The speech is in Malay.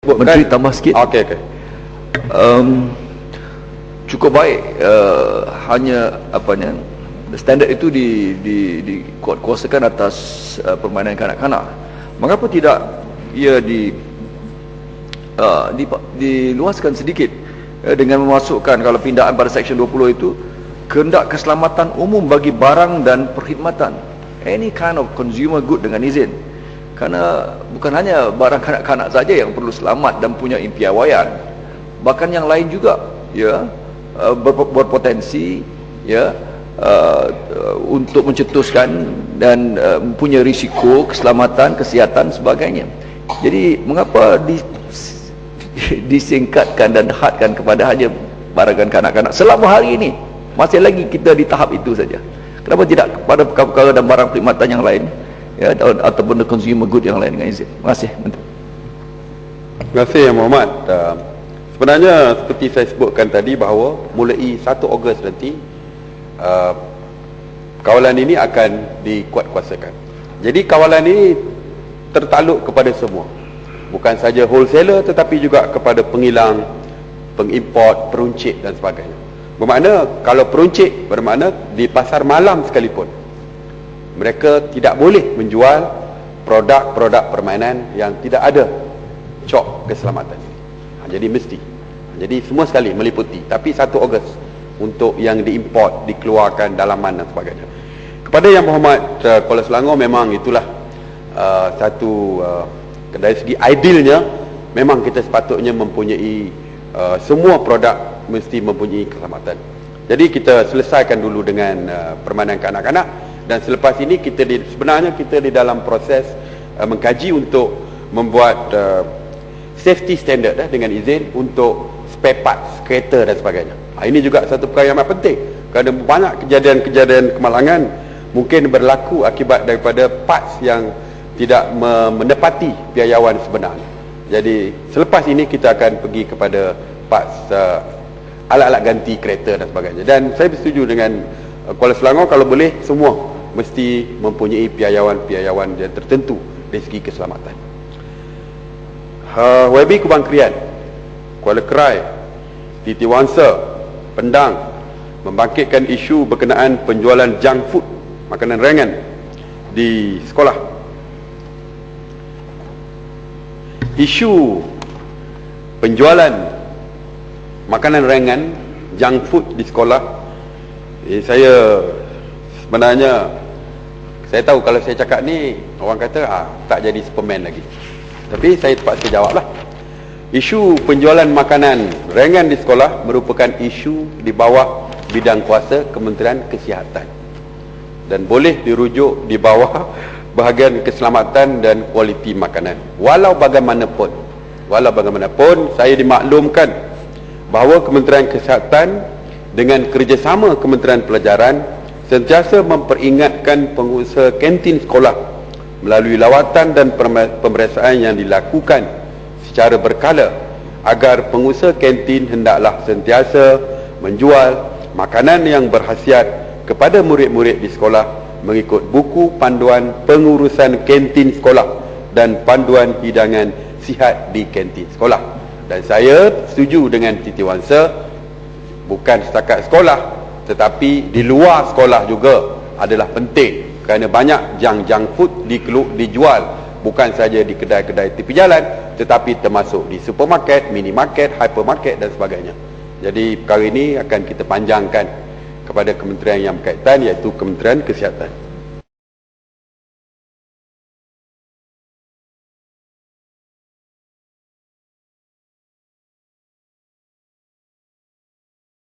Menteri tambah sikit. Okey. Cukup baik, hanya standard itu dikuasakan atas permainan kanak-kanak. Mengapa tidak ia diluaskan sedikit dengan memasukkan, kalau pindaan pada Seksyen 20 itu, kehendak keselamatan umum bagi barang dan perkhidmatan, any kind of consumer good dengan izin. Kerana bukan hanya barang kanak-kanak saja yang perlu selamat dan punya impiawaian, bahkan yang lain juga berpotensi untuk mencetuskan dan mempunyai risiko keselamatan, kesihatan sebagainya. Jadi mengapa disingkatkan dan hadkan kepada hanya barangan kanak-kanak? Selama hari ini masih lagi kita di tahap itu saja. Kenapa tidak kepada perkara-perkara dan barang perkhidmatan yang lain, ataupun consumer good yang lain dengan izin? Terima kasih, Menteri. Terima kasih, Yang Berhormat. Sebenarnya seperti saya sebutkan tadi bahawa mulai 1 Ogos nanti kawalan ini akan dikuatkuasakan. Jadi kawalan ini tertakluk kepada semua, bukan saja wholesaler tetapi juga kepada pengilang, pengimport, peruncit dan sebagainya. Bermakna kalau peruncit, bermakna di pasar malam sekalipun mereka tidak boleh menjual produk-produk permainan yang tidak ada cok keselamatan. Jadi mesti. Jadi semua sekali meliputi. Tapi 1 Ogos untuk yang diimport, dikeluarkan dalaman dan sebagainya. Kepada Yang Berhormat Kuala Selangor, memang itulah dari segi idealnya, memang kita sepatutnya mempunyai semua produk mesti mempunyai keselamatan. Jadi kita selesaikan dulu dengan permainan kanak-kanak, dan selepas ini sebenarnya kita di dalam proses mengkaji untuk membuat safety standard dengan izin untuk spare parts kereta dan sebagainya. Ini juga satu perkara yang amat penting, kerana banyak kejadian-kejadian kemalangan mungkin berlaku akibat daripada parts yang tidak menepati piawaian sebenarnya. Jadi selepas ini kita akan pergi kepada parts alat-alat ganti kereta dan sebagainya. Dan saya bersetuju dengan Kuala Selangor, kalau boleh semua mesti mempunyai piawaian yang tertentu dari segi keselamatan. YB Kubang Krian, Kuala Kerai, Titi Wangsa, Pendang membangkitkan isu berkenaan penjualan junk food, makanan ringan di sekolah. Isu penjualan makanan ringan, junk food di sekolah, saya sebenarnya, saya tahu kalau saya cakap ni orang kata tak jadi Superman lagi, tapi saya terpaksa jawablah. Isu penjualan makanan ringan di sekolah merupakan isu di bawah bidang kuasa Kementerian Kesihatan dan boleh dirujuk di bawah bahagian keselamatan dan kualiti makanan. Walau bagaimanapun, saya dimaklumkan bahawa Kementerian Kesihatan dengan kerjasama Kementerian Pelajaran sentiasa memperingatkan pengusaha kantin sekolah melalui lawatan dan pemeriksaan yang dilakukan secara berkala agar pengusaha kantin hendaklah sentiasa menjual makanan yang berkhasiat kepada murid-murid di sekolah mengikut buku panduan pengurusan kantin sekolah dan panduan hidangan sihat di kantin sekolah. Dan saya setuju dengan Titi Wangsa, bukan setakat sekolah tetapi di luar sekolah juga adalah penting, kerana banyak junk food dijual bukan saja di kedai-kedai tepi jalan tetapi termasuk di supermarket, minimarket, hypermarket dan sebagainya. Jadi perkara ini akan kita panjangkan kepada kementerian yang berkaitan, iaitu Kementerian Kesihatan.